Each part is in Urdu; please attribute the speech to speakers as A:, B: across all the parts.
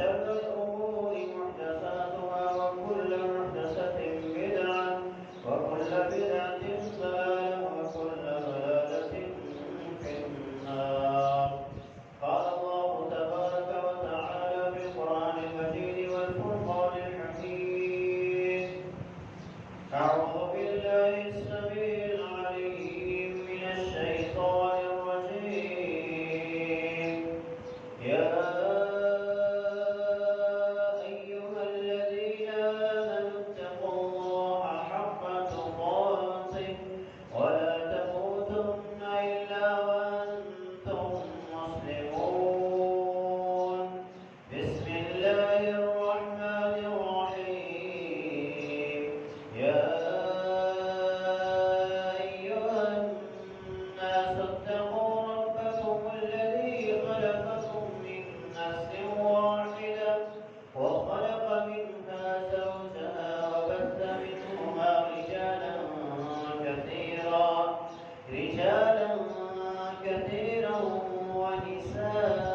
A: وشر الأمور محدثاتها وكل محدثة بدعة وكل بدعة ضلالة وكل ضلالة في النار. قال الله تبارك وتعالى في القرآن المجيد والفرقان الحكيم: أعوذ بالله السميع العليم من الشيطان الرجيم. يا أيها الذين آمنوا اتقوا الله حق تقاته ولا تموتن إلا وأنتم مسلمون. بسم الله الرحمن الرحيم. يا أيها الناس اتقوا ربكم الذي خلقكم من نفس واحدة وخلق منها زوجها وبث منهما رجالا كثيرا ونساء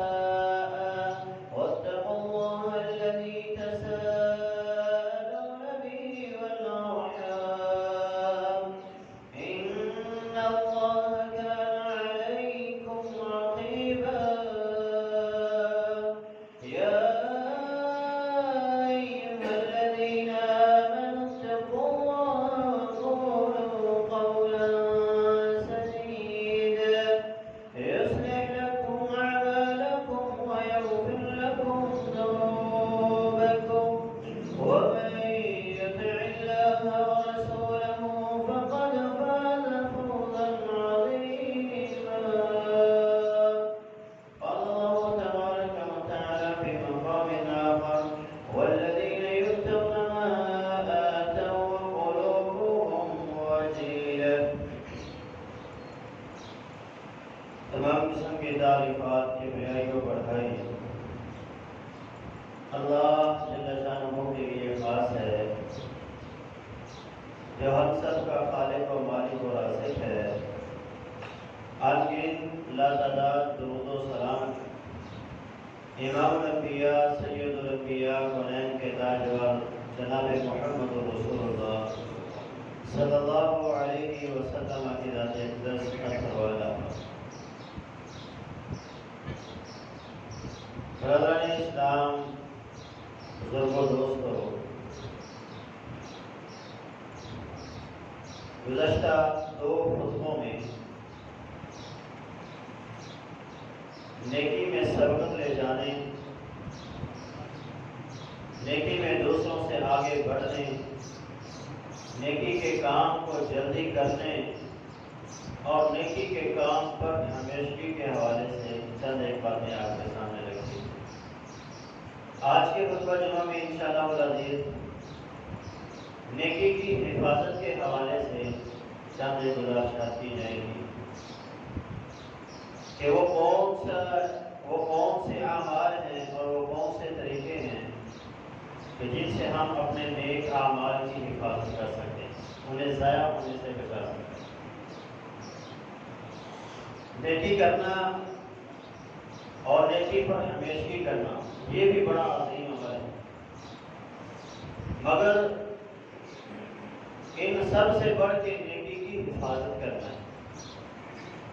A: واتقوا الله الذي تساءلون به والأرحام إن الله كان عليكم رقيبا. يا أيها الذين آمنوا اتقوا الله وقولوا قولا سديدا يصلح لكم أعمالكم ويغفر لكم ذنوبكم ومن يطع الله ورسوله فقد فاز فوزا عظيما. قال الله تبارك وتعالى في مقام آخر: والذين يؤتون ما آتوا وقلوبهم وجيلة. تمام قسم کی تعریفات کی بڑائی کو بڑھائی اللہ جل شانہ کے لیے خاص ہے، جو ہم سب کا خالق و مالک و رازق ہے۔ عالمین لا تعداد درود و سلام امام الانبیاء سید الانبیاء کونین کے تاجور جناب محمد رسول اللہ صلی اللہ علیہ وسلم کی ذات اقدس اثر والا۔ برادران اسلام، بزرگوں، دوستوں، گزشتہ دو خطبوں میں نیکی میں سبقت لے جانے، نیکی میں دوسروں سے آگے بڑھنے، نیکی کے کام کو جلدی کرنے اور نیکی کے کام پر ہمیشگی کے حوالے سے چند ایک باتیں آپ کے سامنے رکھی۔ آج کے خطبہ جمعہ میں انشاءاللہ العزیز نیکی کی حفاظت کے حوالے سے چند ایک گزارشات کی جائیں گی کہ وہ کون سے اعمال ہیں اور وہ کون سے طریقے ہیں کہ جن سے ہم اپنے نیک اعمال کی حفاظت کر سکتے ہیں، انہیں ضائع ہونے سے بچا سکتے ہیں۔ نیکی کرنا اور نیکی پر ہمیشگی کرنا یہ بھی بڑا عظیم عمل ہے، مگر ان سب سے بڑھ کے نیکی کی حفاظت کرنا ہے۔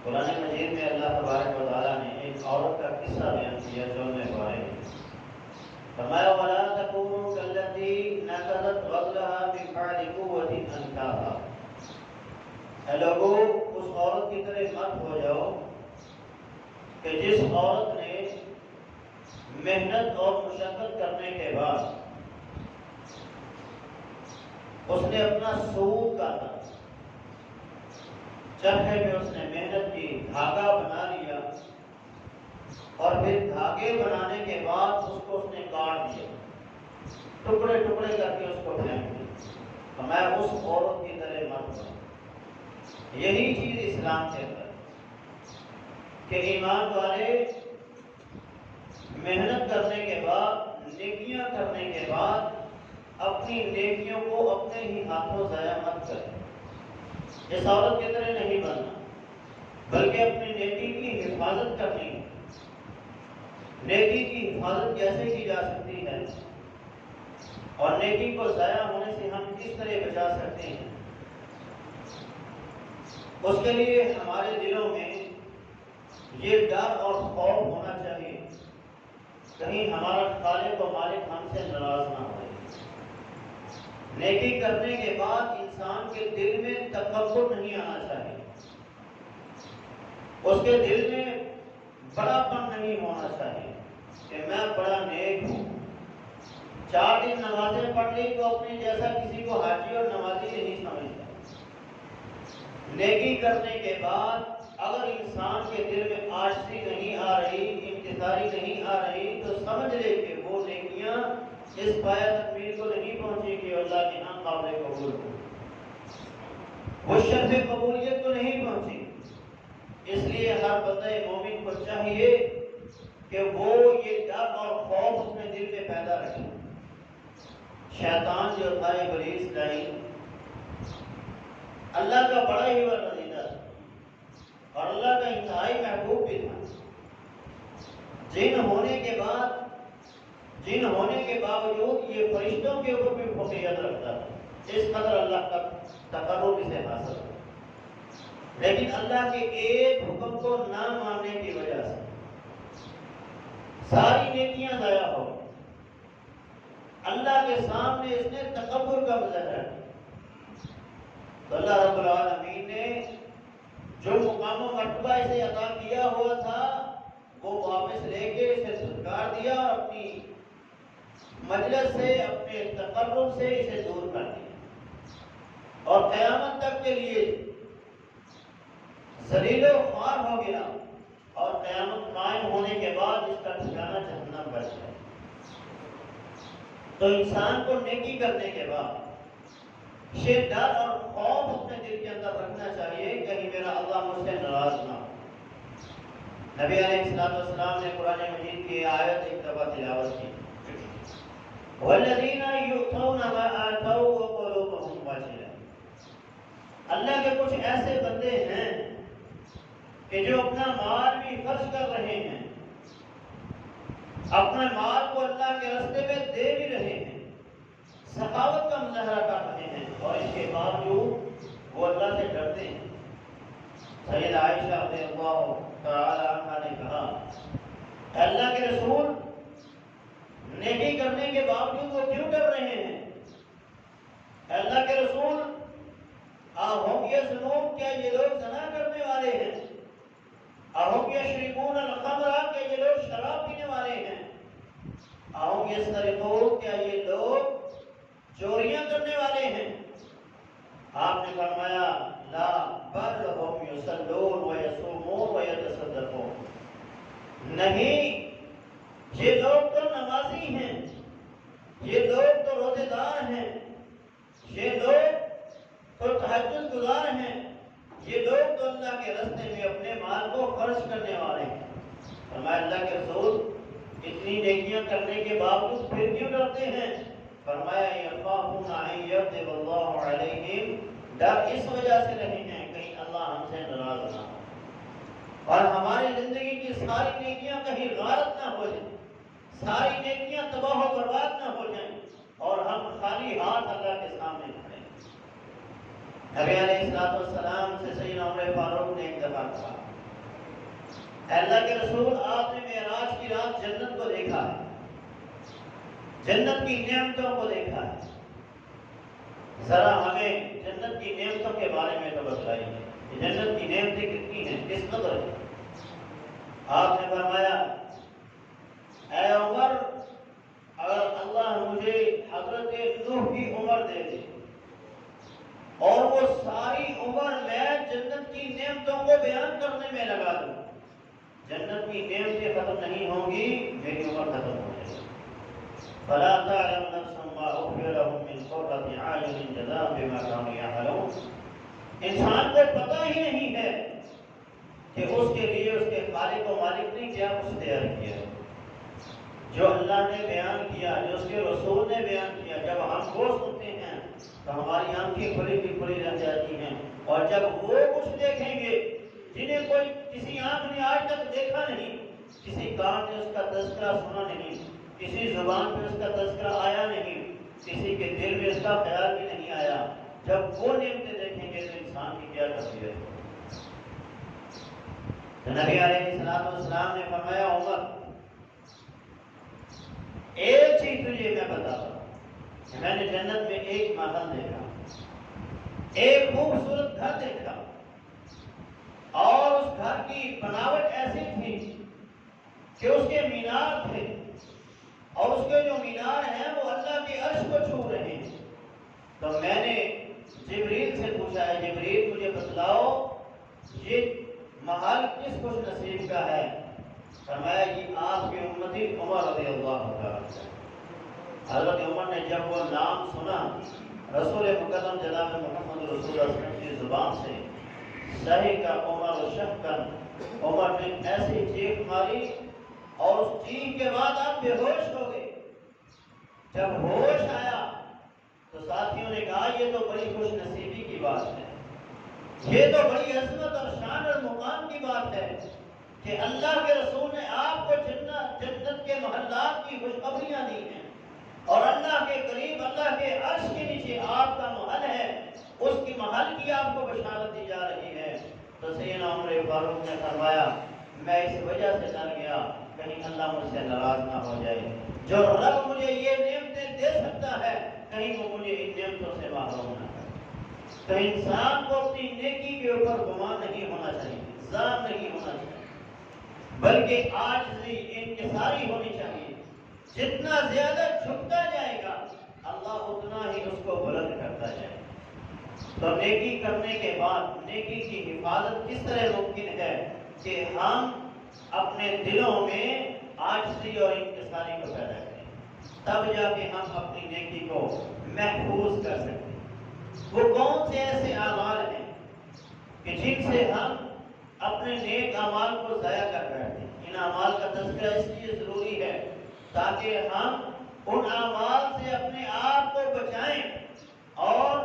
A: قرآن مجید میں اللہ تبارک و تعالیٰ نے ایک عورت کا قصہ بیان کیا جو میں بارے میں فرمایا: وَلَا تَكُونُوا كَالَّتِي نَقَضَتْ غَزْلَهَا مِنْ بَعْدِ قُوَّةٍ أَنْكَاثًا۔ اے لوگو، اس عورت کی طرح مت ہو جاؤ کہ جس عورت نے محنت اور مشقت کرنے کے بعد اس نے اپنا سود کاٹا، چرخے میں اس نے محنت کی، دھاگا بنا لیا اور پھر دھاگے بنانے کے بعد اس کو اس نے کاٹ دیا، ٹکڑے ٹکڑے کر کے اس کو پھینک دیا۔ تو میں اس عورت کی طرح مت ہوں۔ یہی چیز اسلام کہتا ہے کہ ایمان والے محنت کرنے کے بعد، نیکیاں کرنے کے بعد اپنی نیکیوں کو اپنے ہی ہاتھوں ضائع مت کریں۔ اس عورت کی طرح نہیں بننا، بلکہ اپنی نیکی کی حفاظت کرنی ہے۔ نیکی کی حفاظت کیسے کی جا سکتی ہے اور نیکی کو ضائع ہونے سے ہم کس طرح بچا سکتے ہیں، اس کے لیے ہمارے دلوں میں یہ ڈر اور خوف ہونا چاہیے کہیں ہمارا خالق و مالک ہم سے ناراض نہ ہو۔ نیکی کرنے کے بعد انسان کے دل میں تکبر نہیں آنا چاہیے، اس کے دل میں بڑا پن نہیں ہونا چاہیے کہ میں بڑا نیک ہوں، 4 دن نمازیں پڑھ لی تو اپنے جیسا کسی کو حاجی اور نمازی نہیں سمجھتا۔ نیکی کرنے کے بعد اگر انسان کے دل میں عاجزی نہیں آ رہی، انکساری نہیں آ رہی، تو سمجھ لے کہ وہ نیکیاں اس پایہ تکمیل کو نہیں پہنچی کہ اللہ کے ہاں قابل قبول ہو، وہ شرف قبولیت کو نہیں پہنچی۔ اس لیے ہر بندہ مومن کو چاہیے کہ وہ یہ ڈر اور خوف اپنے دل میں پیدا رکھے۔ شیطان جو تھا ابلیس لعین، اللہ کا بڑا ہی برگزیدہ اور اللہ کا انتہائی محبوب بھی تھا۔ جن ہونے کے باوجود یہ فرشتوں کے اوپر بھی فوقیت رکھتا تھا، اس قدر اللہ کا تقرب اسے حاصل ہے۔ لیکن اللہ کے ایک حکم کو نہ ماننے کی وجہ سے ساری نیکیاں ضائع ہو گئی۔ اللہ کے سامنے اس نے تکبر کا مظاہرہ کیا، تو اللہ رب العالمین نے جو مقام و مرتبہ اسے عطا کیا ہوا تھا وہ واپس لے کے اسے دھتکار دیا اور اپنی مجلس سے، اپنے تقرب سے اسے دور کر دیا اور قیامت تک کے لیے ذلیل و خوار ہو گیا، اور قیامت قائم ہونے کے بعد اس کا ٹھکانہ جہنم بن گیا۔ تو انسان کو نیکی کرنے کے بعد یہ ڈر اور خوف اپنے دل کے اندر رکھنا چاہیے کہیں میرا اللہ مجھ سے ناراض نہ ہو۔ نبی علیہ السلام نے قرآن مجید کی آیت ایک دفعہ تلاوت کی، وَالَّذِينَ يُؤْتُونَ مَا آتَوْا وَقُلُوبُهُمْ وَجِلَةٌ، اللہ کے کچھ ایسے بندے ہیں کہ جو اپنا مال بھی خرچ کر رہے ہیں، اپنے مال کو اللہ کے راستے میں دے بھی رہے ہیں، سخاوت کا مظاہرہ کر رہے ہیں، اور اس کے باوجود وہ اللہ سے ڈرتے ہیں۔ سید عائشہ رضی اللہ تعالی عنہا نے کہا، اللہ کے رسول نیکی کرنے کے باوجود وہ کیوں ڈر رہے ہیں؟ اللہ کے رسول اہم یزنون، کیا یہ لوگ زنا کرنے والے ہیں؟ اہم یشربون الخمر، کیا یہ لوگ شراب پینے والے ہیں؟ اہم یسرقون، کیا یہ لوگ چوریاں کرنے والے ہیں؟ آپ نے فرمایا لا بل ہم یصلون ویصومون ویتصدقون، نہیں، یہ لوگ تو نمازی ہیں، یہ لوگ تو روزے دار ہیں، یہ لوگ تو تہجد گزار ہیں، یہ لوگ تو اللہ کے راستے میں اپنے مال کو خرچ کرنے والے ہیں۔ فرمایا اللہ کے رسول اتنی نیکیاں کرنے کے باوجود پھر کیوں ڈرتے ہیں؟ فرمایا یخافون ان یغضب اللہ علیہم، ڈر اس وجہ سے رہے ہیں کہیں اللہ ہم سے ناراض نہ ہو اور ہماری زندگی کی ساری نیکیاں کہیں غارت نہ ہو جائیں، ساری نیکیاں تباہ و برباد نہ ہو جائیں اور ہم خالی ہاتھ اللہ کے سامنے کھڑے۔ نبی علیہ السلام سے سیدنا عمر فاروق نے ایک دفعہ کہا، اللہ کے رسول آپ نے معراج کی رات جنت کو دیکھا ہے، جنت کی نعمتوں کو دیکھا ہے، ذرا ہمیں جنت کی نعمتوں کے بارے میں تو بتائیے کہ جنت کی نعمتیں کتنی ہیں، کس قدر ہیں؟ آپ نے فرمایا اے عمر، اگر اللہ مجھے حضرت نوح کی عمر دے دے اور وہ ساری عمر میں جنت کی نعمتوں کو بیان کرنے میں لگا دوں، جنت کی نعمتیں ختم نہیں ہوں گی، میری عمر ختم ہو جائے گی۔ فلا تعلم نفس ما اخفي لهم من قرة اعين جزاء بما كانوا يعملون، انسان کو پتہ ہی نہیں ہے کہ اس کے لیے اس کے خالق و مالک نے کیا کچھ تیار کیا ہے۔ جو اللہ نے بیان کیا، جو اس کے رسول نے بیان کیا، جب ہم وہ سنتے ہیں تو ہماری آنکھیں کھلی کی کھلی رہ جاتی ہیں، اور جب وہ کچھ دیکھیں گے جنہیں کوئی کسی آنکھ نے آج تک دیکھا نہیں، کسی کان نے اس کا تذکرہ سنا نہیں، کسی زبان پہ اس کا تذکرہ آیا نہیں، کسی کے دل میں اس کا خیال بھی نہیں آیا، جب وہ نعمتیں دیکھیں گے تو انسان کی کیا تصویر ہوگی؟ تو نبی علیہ السلام نے فرمایا عمر ایک چیز تجھے میں بتا رہا ہوں کہ میں نے جنت میں ایک محل دیکھا، ایک خوبصورت گھر دیکھا، اور اس گھر کی بناوٹ ایسی تھی کہ اس کے مینار تھے، اور اس کے جو مینار ہیں وہ اللہ کے عرش کو چھو رہے ہیں۔ تو میں نے جبریل سے پوچھا ہے جبریل مجھے بتلاؤ یہ محل کس خوش نصیب کا ہے؟ فرمایا یہ آپ کی امتی عمر رضی اللہ عنہ۔ حضرت عمر نے جب وہ نام سنا رسول مکرم جناب محمد رسول اللہ صلی اللہ علیہ وسلم کی زبان سے، صحیح کا عمر و شفقن، عمر نے ایسی چیخ ماری اور اس چیخ کے بعد آپ بے ہوش ہو گئے۔ جب ہوش آیا تو ساتھیوں نے کہا یہ تو بڑی خوش نصیبی کی بات ہے، یہ تو بڑی عظمت اور شان اور مقام کی بات ہے کہ اللہ کے رسول نے آپ کو جنت کے محلات کی خوشخبریاں دی ہیں، اور اللہ کے قریب اللہ کے عرش کے نیچے آپ کا محل ہے، اس کی محل کی آپ کو بشارت دی جا رہی ہے۔ تو سیدنا عمر فاروق نے فرمایا میں اس وجہ سے ڈر گیا کہیں اللہ مجھ سے ناراض نہ ہو جائے، جو رب مجھے یہ نعمتیں دے سکتا ہے کہیں وہ مجھے ان نعمتوں سے محروم نہ کرے۔ تو انسان کو اپنی نیکی کے اوپر گمان نہیں ہونا چاہیے، ظلم نہیں ہونا چاہیے، بلکہ عاجزی انکساری ہونی چاہیے۔ جتنا زیادہ جھکتا جائے گا اللہ اتنا ہی اس کو بلند کرتا جائے گا۔ تو نیکی کرنے کے بعد نیکی کی حفاظت کس طرح ممکن ہے کہ ہم اپنے دلوں میں عاجزی اور انکساری کو پیدا کریں، تب جا کے ہم اپنی نیکی کو محفوظ کر سکتے ہیں۔ وہ کون سے ایسے اعمال ہیں کہ جن سے ہم اپنے نیک اعمال کو ضائع کر بیٹھتے ہیں؟ ان اعمال کا تذکرہ اس لیے ضروری ہے تاکہ ہم ان اعمال سے اپنے آپ کو بچائیں اور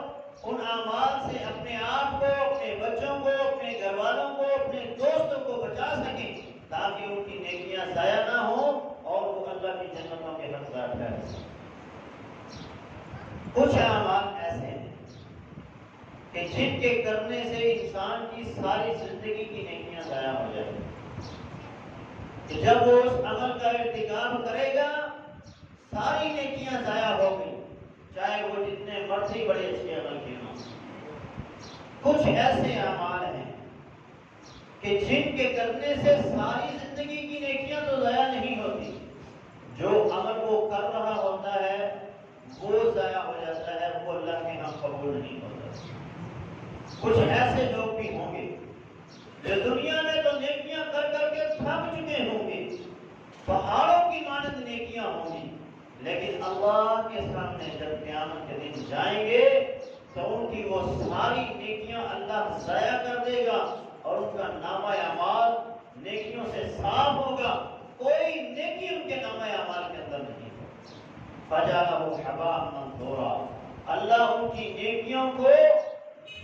A: ان اعمال سے اپنے آپ کو، اپنے بچوں کو، اپنے گھر والوں کو، اپنے دوستوں کو بچا سکیں، تاکہ ان کی نیکیاں ضائع نہ ہوں اور وہ اللہ کی جنتوں کے حقدار ٹھہر سکیں۔ کچھ اعمال ایسے ہیں کہ جن کے کرنے سے انسان کی ساری زندگی کی نیکیاں ضائع ہو جائیں گی، کہ جب وہ اس عمل کا ارتکاب کرے گا ساری نیکیاں ضائع ہو گئی، چاہے وہ جتنے مرضی بڑے اچھے عمل کیے ہوں۔ کچھ ایسے اعمال ہیں کہ جن کے کرنے سے ساری زندگی کی نیکیاں تو ضائع نہیں ہوتی، جو عمل وہ کر رہا ہوتا ہے وہ ضائع ہو جاتا ہے، وہ اللہ کے ہاں قبول نہیں ہوتا۔ کچھ ایسے لوگ بھی ہوں گے جو دنیا میں تو نیکیاں کر کر کے تھک چکے ہوں گے، پہاڑوں کی مانند نیکیاں ہوں گی، لیکن اللہ کے سامنے جب قیامت کے دن جائیں گے تو ان کی وہ ساری نیکیاں اللہ ضائع کر دے گا اور ان کا نامہ اعمال نیکیوں سے صاف ہوگا، کوئی نیکی ان کے نامہ اعمال کے اندر نہیں ہوگی۔ فَجَعَلَهُ حَبَاءً مَنثُورًا، اللہ ان کی نیکیوں کو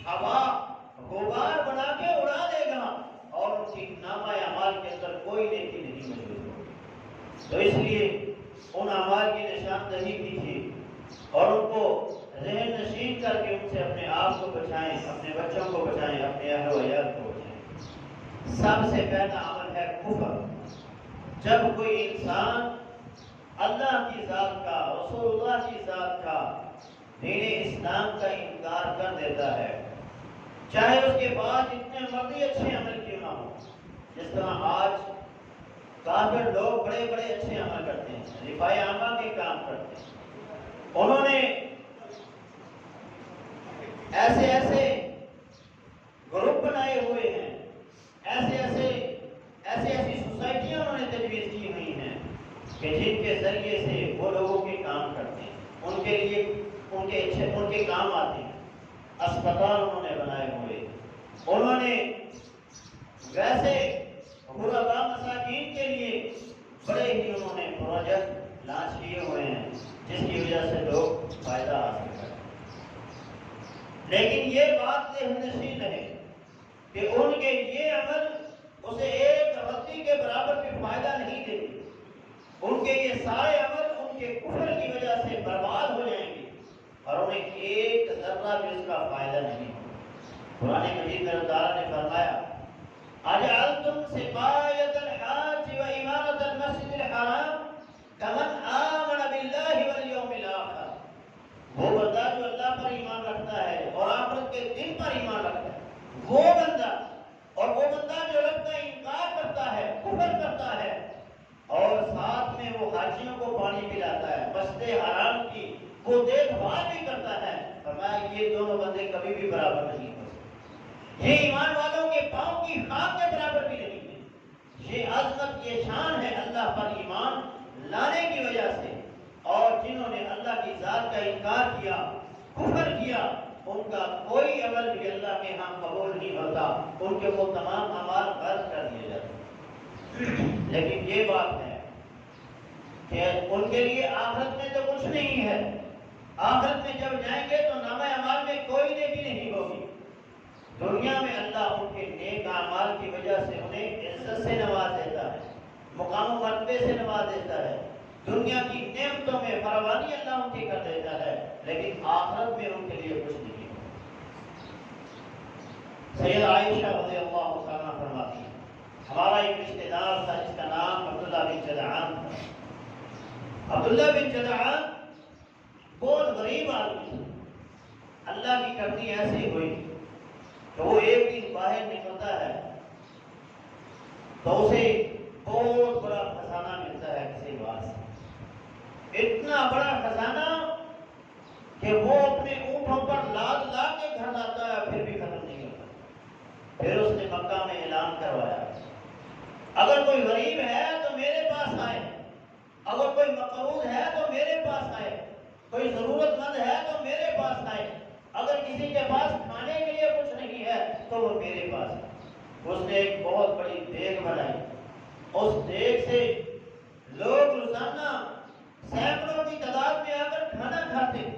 A: ہوا غبار بنا کے اڑا دے گا اور ان کی نامہ اعمال کے اندر کوئی نیکی نہیں موجود ہوگی۔ تو اس لیے ان اعمال کی نشاندہی کیجیے اور ان کو ذہن نشین کر کے ان سے اپنے آپ کو بچائیں، اپنے بچوں کو بچائیں، اپنے اہل و عیال کو بچائیں۔ سب سے پہلا عمل ہے کفر۔ جب کوئی انسان اللہ کی ذات کا، رسول اللہ کی ذات کا، دین اسلام کا انکار کر دیتا ہے، چاہے اس کے بعد جتنے مرضی اچھے عمل کیوں نہ ہو۔ جس طرح آج کافر لوگ بڑے بڑے اچھے عمل کرتے ہیں، رفاع عامہ کے کام کرتے ہیں، انہوں نے ایسے ایسے گروپ بنائے ہوئے ہیں، ایسی سوسائٹیاں انہوں نے تجویز کی ہوئی ہیں کہ جن کے ذریعے سے وہ لوگوں کے کام کرتے ہیں، ان کے لیے ان کے کام آتے ہیں۔ اسپتال انہوں نے بنائے ہوئے، انہوں نے ویسے غرباء مساکین کے لیے بڑے ہی انہوں نے پروجیکٹ لانچ کیے ہوئے ہیں جس کی وجہ سے لوگ فائدہ حاصل کریں۔ لیکن یہ بات ذہن نشین ہے کہ ان کے یہ عمل اسے ایک رتی روٹی کے برابر بھی فائدہ نہیں دے گی، ان کے یہ سارے عمل ان کے کفر کی وجہ سے برباد ہو جائیں گے اور انہیں ایک ذرہ بھی اس کا فائدہ نہیں ہوگا۔ قرآن مجید میں اللہ تعالیٰ نے فرمایا اجعلتم سقایۃ الحاج و امارۃ المسجد الحرام کمن آمن باللہ والیوم الآخر، وہ بندہ جو اللہ پر ایمان رکھتا ہے اور آخرت کے دن پر ایمان رکھتا ہے وہ بندہ، اور وہ بندہ جو رب کا انکار کرتا ہے، کفر کرتا ہے اور ساتھ میں وہ حاجیوں کو پانی پلاتا ہے، مسجد حرام کی وہ دیکھ بھال بھی کرتا ہے، فرمایا یہ دونوں بندے کبھی بھی برابر نہیں ہو سکتے، یہ ایمان والوں کے پاؤں کی خاک کے برابر بھی نہیں ہے۔ یہ عظمت، یہ شان ہے اللہ پر ایمان لانے کی وجہ سے، اور جنہوں نے اللہ کی ذات کا انکار کیا، کفر کیا، ان کا کوئی عمل بھی اللہ کے ہاں قبول نہیں ہوتا، ان کے وہ تمام اعمال غرض کر دیے جاتے ہیں۔ لیکن یہ بات ہے کہ ان کے لیے آخرت میں تو کچھ نہیں ہے، آخرت میں جب جائیں گے تو نامہ اعمال میں کوئی نیکی نہیں ہوگی۔ دنیا میں اللہ ان کے نیک اعمال کی وجہ سے انہیں عزت سے نواز دیتا ہے، مقام و مرتبے سے نواز دیتا ہے، دنیا کی نعمتوں میں فراوانی اللہ ان کی کر دیتا ہے، لیکن آخرت میں ان کے لیے کچھ نہیں۔ سید عائشہ رضی اللہ تعالیٰ فرماتی ہیں ہمارا ایک رشتہ دار تھا جس کا نام عبداللہ بن جدعان تھا۔ عبداللہ بن جدعان بہت غریب آدمی تھا، اللہ کی کرنی ایسی ہوئی کہ وہ ایک دن باہر نکلتا ہے تو اسے بہت بڑا خزانہ ملتا ہے کسی بات سے، اتنا بڑا خزانہ کہ وہ اپنے اونٹوں پر لاد لا کے گھر لاتا ہے پھر بھی ختم نہیں ہوتا۔ پھر اس نے مکہ میں اعلان کروایا اگر کوئی غریب ہے تو میرے پاس آئے، اگر کوئی مقروض ہے تو میرے پاس آئے، کوئی ضرورت مند ہے تو میرے پاس آئے، اگر کسی کے پاس کھانے کے لیے کچھ نہیں ہے تو وہ میرے پاس آئے۔ اس نے ایک بہت بڑی دیگ بنائی، اس دیگ سے لوگ روزانہ سینکڑوں کی تعداد میں آ کر کھانا کھاتے،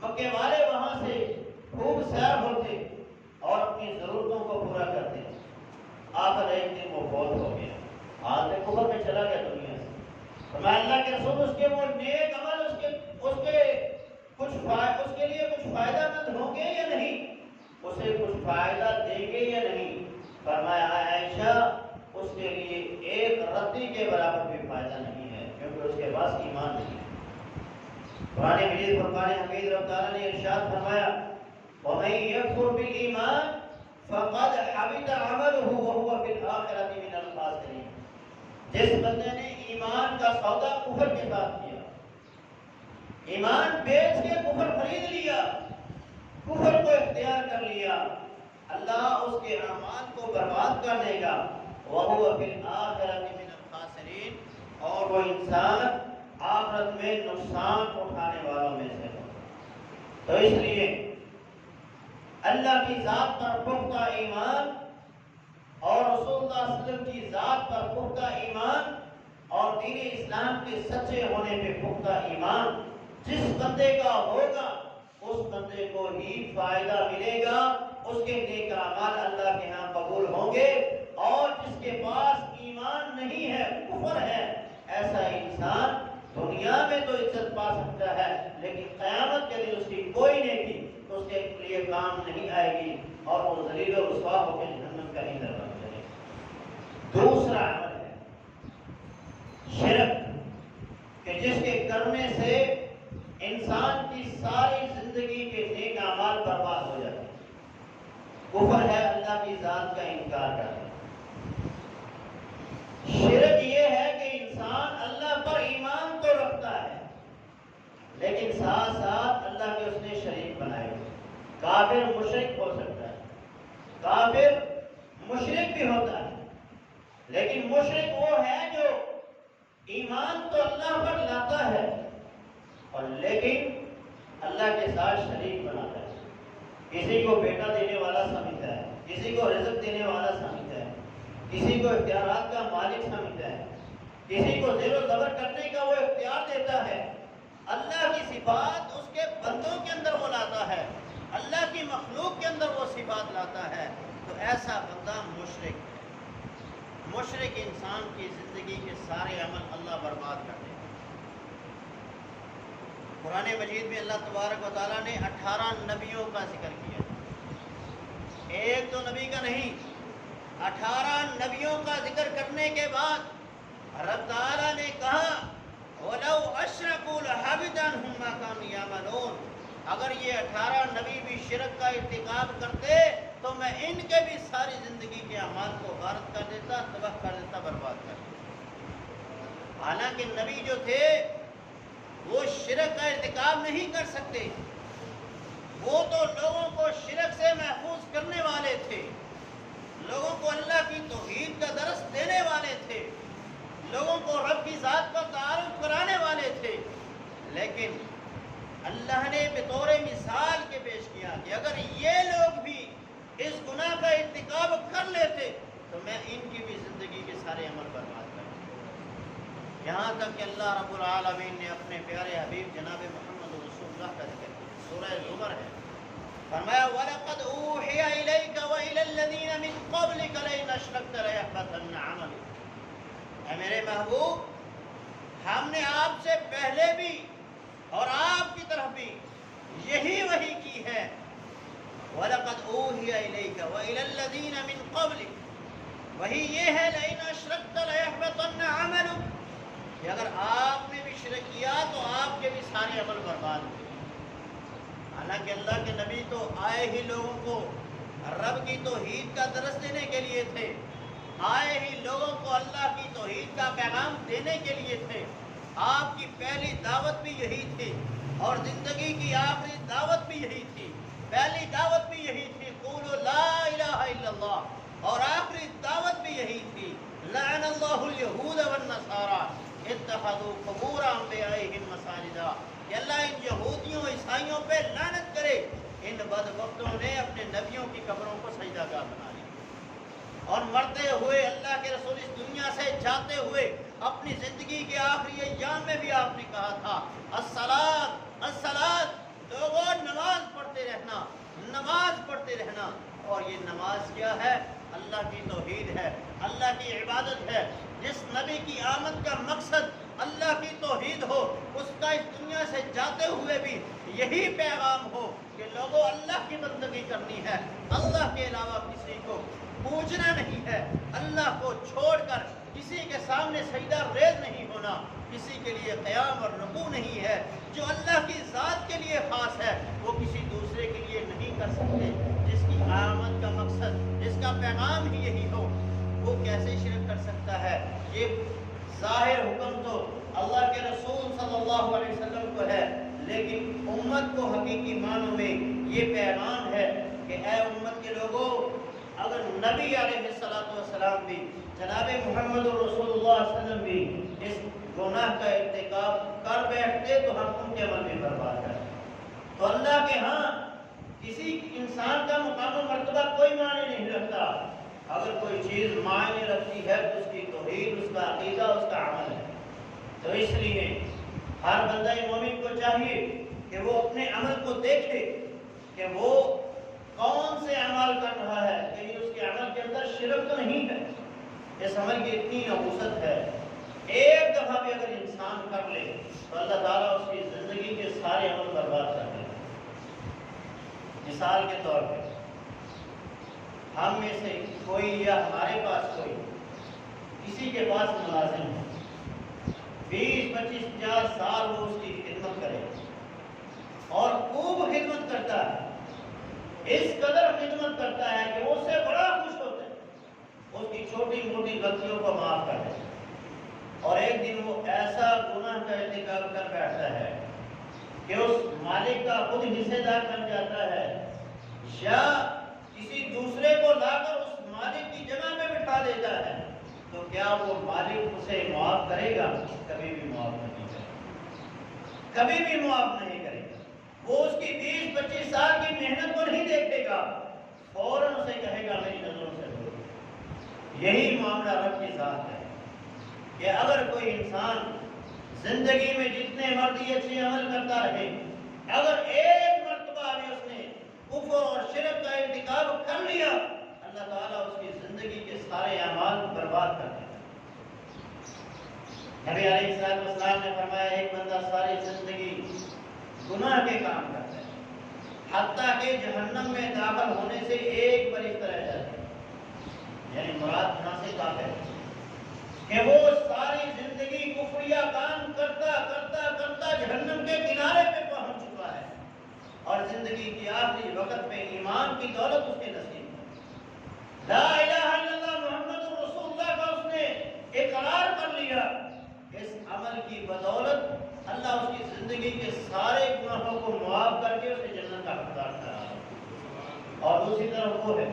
A: مکے والے وہاں سے خوب سیر ہوتے اور اپنی ضرورتوں کو پورا کرتے۔ آخر ایک دن وہ فوت ہو گیا، حالت کفر میں چلا گیا دنیا سے۔ فرمایا اللہ کے رسول اس کے وہ نیک عمل اس کے لیے کچھ فائدہ مند ہوں گے یا نہیں، اسے کچھ فائدہ دیں گے یا نہیں؟ فرمایا عائشہ اس کے لیے ایک رتی کے برابر بھی فائدہ نہیں ہے، کیونکہ اس کے پاس ایمان نہیں ہے۔ قرآن مجید فرقان حمید رب تعالیٰ نے ارشاد فرمایا وَمَن يَكْفُرْ بِالْإِيمَانِ فَقَدْ حَبِطَ عَمَلُهُ وَهُوَ فِي الْآخِرَةِ مِنَ الْخَاسِرِينَ۔ جس بندے نے ایمان کا سودا کفر کے ساتھ کیا، ایمان بیچ کے کفر خرید لیا، کفر کو اختیار کر لیا، اللہ اس کے اعمال کو برباد کر دے گا۔ وَهُوَ فِي الْآخِرَةِ مِنَ الْخَاسِرِينَ، اور وہ انسان آخرت میں نقصان اٹھانے والوں میں سے ہو۔ تو اس لیے اللہ کی ذات پر پختہ ایمان اور رسول اللہ صلی اللہ علیہ وسلم کی ذات پر پختہ ایمان اور دین اسلام کے سچے ہونے پہ پختہ ایمان جس بندے کا ہوگا اس بندے کو ہی فائدہ ملے گا، اس کے نیک اعمال اللہ کے ہاں قبول ہوں گے، اور جس کے پاس ایمان نہیں ہے، کفر ہے، ایسا انسان دنیا میں تو عزت پا سکتا ہے لیکن قیامت کے دن اس کی کوئی نیکی اس کے لیے کام نہیں آئے گی اور وہ ذلیل و رسوا ہو کے جہنم کا ایندھن بن جائے گا۔ دوسرا عمل ہے شرک، کہ جس کے کرنے سے انسان کی ساری زندگی کے نیک اعمال برباد ہو جاتے ہیں۔ کفر ہے اللہ کی ذات کا انکار کرنا۔ شرک یہ ہے کہ انسان اللہ پر ایمان تو رکھتا ہے لیکن ساتھ ساتھ اللہ کے اس نے شریک بنائے ہوئے۔ کافر مشرک ہو سکتا ہے، کافر مشرک بھی ہوتا ہے، لیکن مشرک وہ ہے جو ایمان تو اللہ پر لاتا ہے اور لیکن اللہ کے ساتھ شریک بناتا ہے، کسی کو بیٹا دینے والا سمجھتا ہے، کسی کو رزق دینے والا سمجھتا ہے، کسی کو اختیارات کا مالک سمجھتا ہے، کسی کو زیر و زبر کرنے کا وہ اختیار دیتا ہے۔ اللہ کی صفات اس کے بندوں کے اندر وہ لاتا ہے، اللہ کی مخلوق کے اندر وہ صفات لاتا ہے، تو ایسا بندہ مشرک ہے۔ مشرک انسان کی زندگی کے سارے عمل اللہ برباد کر دے گا۔ قرآن مجید میں اللہ تبارک و تعالیٰ نے 18 نبیوں کا ذکر کیا، ایک دو نبی کا نہیں، 18 نبیوں کا ذکر کرنے کے بعد رب تعالیٰ نے کہا وَلَوْ أَشْرَكُوا لَحَبِطَ عَنْهُمْ مَا كَانُوا يَعْمَلُونَ، اگر یہ 18 نبی بھی شرک کا ارتکاب کرتے تو میں ان کے بھی ساری زندگی کے اعمال کو غارت کر دیتا، تباہ کر دیتا، برباد کر دیتا۔ حالانکہ نبی جو تھے وہ شرک کا ارتکاب نہیں کر سکتے، وہ تو لوگوں کو شرک سے محفوظ کرنے والے تھے، لوگوں کو اللہ کی توحید کا درس دینے والے تھے، لوگوں کو رب کی ذات کا تعارف کرانے والے تھے، لیکن اللہ نے بطور مثال کے پیش کیا کہ اگر یہ لوگ بھی اس گناہ کا ارتکاب کر لیتے تو میں ان کی بھی زندگی کے سارے عمل برباد کر دوں۔ یہاں تک کہ اللہ رب العالمین نے اپنے پیارے حبیب جناب محمد رسول اللہ کا ذکر کیا، سورہ زمر ہے، فرمایا وَلَقَدْ أُوحِيَ إِلَيْكَ وَإِلَى الَّذِينَ مِن قَبْلِكَ لَئِنْ أَشْرَكْتَ لَيَحْبَطَنَّ عَمَلُكَ، اے میرے محبوب ہم نے آپ سے پہلے بھی اور آپ کی طرف بھی یہی وحی کی ہے، وَلَقَدْ أُوحِيَ إِلَيْكَ وَإِلَى الَّذِينَ مِن قَبْلِكَ، وہی یہ ہے لَئِنْ أَشْرَكْتَ لَيَحْبَطَنَّ عَمَلُكَ، کہ اگر آپ نے بھی شرک کیا تو آپ کے بھی سارے عمل برباد ہو گئے۔ حالانکہ اللہ کے نبی تو آئے ہی لوگوں کو رب کی توحید کا درس دینے کے لیے تھے، آئے ہی لوگوں کو اللہ کی توحید کا پیغام دینے کے لیے تھے، آپ کی پہلی دعوت بھی یہی تھی اور زندگی کی آخری دعوت بھی یہی تھی، پہلی دعوت بھی یہی تھی قولوا لا الہ الا اللہ، اور آخری دعوت بھی یہی تھی لعن اللہ الیہود والنصارى اتخذوا قبور انبیائہم مساجدا، کہ اللہ ان یہودیوں عیسائیوں پہ لعنت کرے، ان بدبختوں نے اپنے نبیوں کی قبروں کو سجدہ گاہ بنا لیا، اور مرتے ہوئے اللہ کے رسول اس دنیا سے جاتے ہوئے اپنی زندگی کے آخری ایام میں بھی آپ نے کہا تھا الصلاۃ الصلاۃ، لوگوں نماز پڑھتے رہنا، نماز پڑھتے رہنا، اور یہ نماز کیا ہے؟ اللہ کی توحید ہے، اللہ کی عبادت ہے۔ جس نبی کی آمد کا مقصد اللہ کی توحید ہو، اس کا اس دنیا سے جاتے ہوئے بھی یہی پیغام ہو کہ لوگوں اللہ کی بندگی کرنی ہے، اللہ کے علاوہ کسی کو پوجنا نہیں ہے، اللہ کو چھوڑ کر کسی کے سامنے سجدہ ریز نہیں ہونا، کسی کے لیے قیام اور رکوع نہیں ہے، جو اللہ کی ذات کے لیے خاص ہے وہ کسی دوسرے کے لیے نہیں کر سکتے۔ جس کی آمد کا مقصد، جس کا پیغام ہی یہی ہو، وہ کیسے شرک کر سکتا ہے؟ یہ ظاہر حکم تو اللہ کے رسول صلی اللہ علیہ وسلم کو ہے، لیکن امت کو حقیقی معنوں میں یہ پیغام ہے کہ اے امت کے لوگوں، اگر نبی علیہ السلام بھی، جناب محمد رسول اللہ صلی اللہ علیہ وسلم بھی اس گناہ کا ارتکاب کر بیٹھتے تو ہم ان کے عمل بھی برباد کرتے۔ تو اللہ کے ہاں کسی انسان کا مقام و مرتبہ کوئی معنی نہیں رکھتا، اگر کوئی چیز معنی رکھتی ہے تو اس کی توحید، اس کا عقیدہ، اس کا عمل ہے۔ تو اس لیے ہر بندہ مومن کو چاہیے کہ وہ اپنے عمل کو دیکھے کہ وہ کون سے عمل کر رہا ہے، کہیں اس کے عمل کے اندر شرک تو نہیں ہے۔ اس عمل کی اتنی نحوست ہے، ایک دفعہ بھی اگر انسان کر لے تو اللہ تعالیٰ اس کی زندگی کے سارے عمل برباد کر دے۔ مثال کے طور پہ ہم میں سے کوئی یا ہمارے پاس کوئی کسی کے پاس ملازم ہے، 20 25 50 سال وہ اس کی خدمت کرے اور خوب خدمت کرتا ہے، اس قدر خدمت کرتا ہے کہ وہ اس سے بڑا خوش ہوتا ہے، اس کی چھوٹی موٹی غلطیوں کو معاف کر دیتا ہے، اور ایک دن وہ ایسا گناہ کا ارتکاب کر بیٹھتا ہے کہ اس مالک کا خود حصے دار بن جاتا ہے، یا کسی دوسرے کو لا کر اس مالک کی جگہ میں بٹھا دیتا ہے، تو کیا وہ مالک اسے معاف کرے گا؟ کبھی بھی معاف نہیں کرے گا، کبھی بھی معاف نہیں کرے گا۔ وہ اس کی 20 25 سال کی محنت کو نہیں دیکھے گا، فوراً اسے کہے گا میری نظروں سے دور۔ یہی معاملہ رب کی ذات ہے کہ اگر کوئی انسان زندگی میں جتنے مرضی اچھے عمل کرتا رہے، اگر ایک مرتبہ بھی اس نے کفر اور شرک کا ارتکاب کر لیا، اللہ تعالیٰ اس کی زندگی کے سارے اعمال کو برباد کر دیتا ہے۔ نبی علیہ السلام نے فرمایا ایک بندہ ساری زندگی گناہ کے کام کرتا ہے حتیٰ کہ جہنم میں داخل ہونے سے ایک فرشتہ رہ جاتا ہے، یعنی مراد یہاں سے کافر ہے کہ وہ ساری زندگی کفریہ کام کرتا کرتا کرتا جہنم کے کنارے پہ پہنچ چکا ہے اور زندگی کی آخری وقت میں ایمان کی دولت اس کے نصیب ہے، لا الہ الا اللہ محمد رسول اللہ کا اس نے اقرار کر لیا، اس عمل کی بدولت اللہ اس کی زندگی کے سارے گناہوں کو معاف کر کے اسے جنت کا حقدار ٹھہرا۔ اور دوسری طرف وہ ہے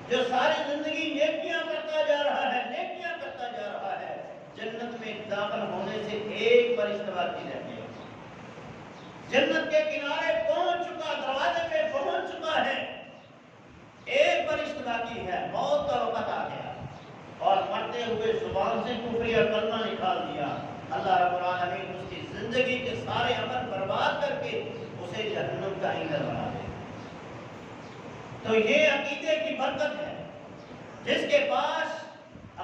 A: جو ساری زندگی نیکیاں کرتا جا رہا ہے، نیکیاں کرتا جا رہا ہے، جنت میں داخل ہونے سے ایک فرشتہ باقی رہ گیا، جنت کے کنارے پہنچ چکا، دروازے پہ پہنچ چکا ہے، ایک فرشتہ باقی ہے، موت کا وقت آ گیا اور مرتے ہوئے زبان سے کفریہ کلمہ نکال دیا، اللہ رب العالمین اس کی زندگی کے سارے عمل برباد کر کے اسے جہنم کا ایندھن بنا دے۔ تو یہ عقیدے کی برکت ہے، جس کے پاس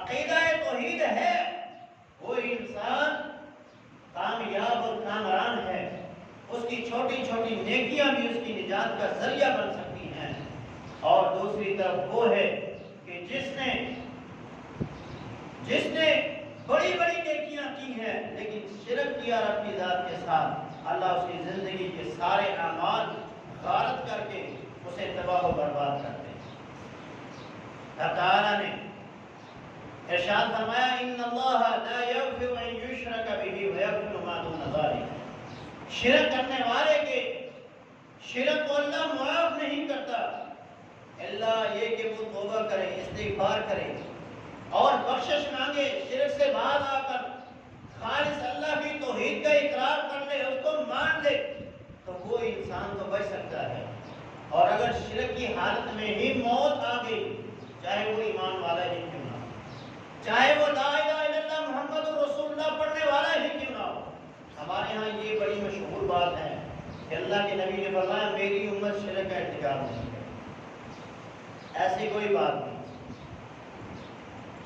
A: عقیدہ توحید ہے وہ انسان کامیاب اور کامران ہے، اس کی چھوٹی چھوٹی نیکیاں بھی اس کی نجات کا ذریعہ بن سکتی ہیں۔ اور دوسری طرف وہ ہے کہ جس نے بڑی بڑی نیکیاں کی ہیں لیکن شرک کیا رب کی ذات کے ساتھ، اللہ اس کی زندگی کے سارے اعمال غارت کر کے اسے تباہ و برباد کر دے۔ اللہ تعالیٰ نے ارشاد فرمایا ان اللہ لا یغفر ان یشرک بہ ویغفر ما دون ذلک، شرک کرنے والے کے شرک کو اللہ معاف نہیں کرتا، اللہ یہ کہ وہ توبہ کرے، استغفار کرے اور بخشش مانگے، شرک سے باز آ کر خالص اللہ کی توحید کا اقرار کر لے، اس کو مان لے، تو وہ انسان تو بچ سکتا ہے۔ اور اگر شرک کی حالت میں ہی موت آ گئی، چاہے وہ ایمان والا ہی کیوں نہ ہو، چاہے وہ لا الہ الا اللہ محمد رسول اللہ پڑھنے والا ہی کیوں نہ ہو، ہمارے ہاں یہ بڑی مشہور بات ہے کہ اللہ کے نبی نے فرمایا میری امت شرک کا ارتکاب نہیں کرے، ایسی کوئی بات نہیں،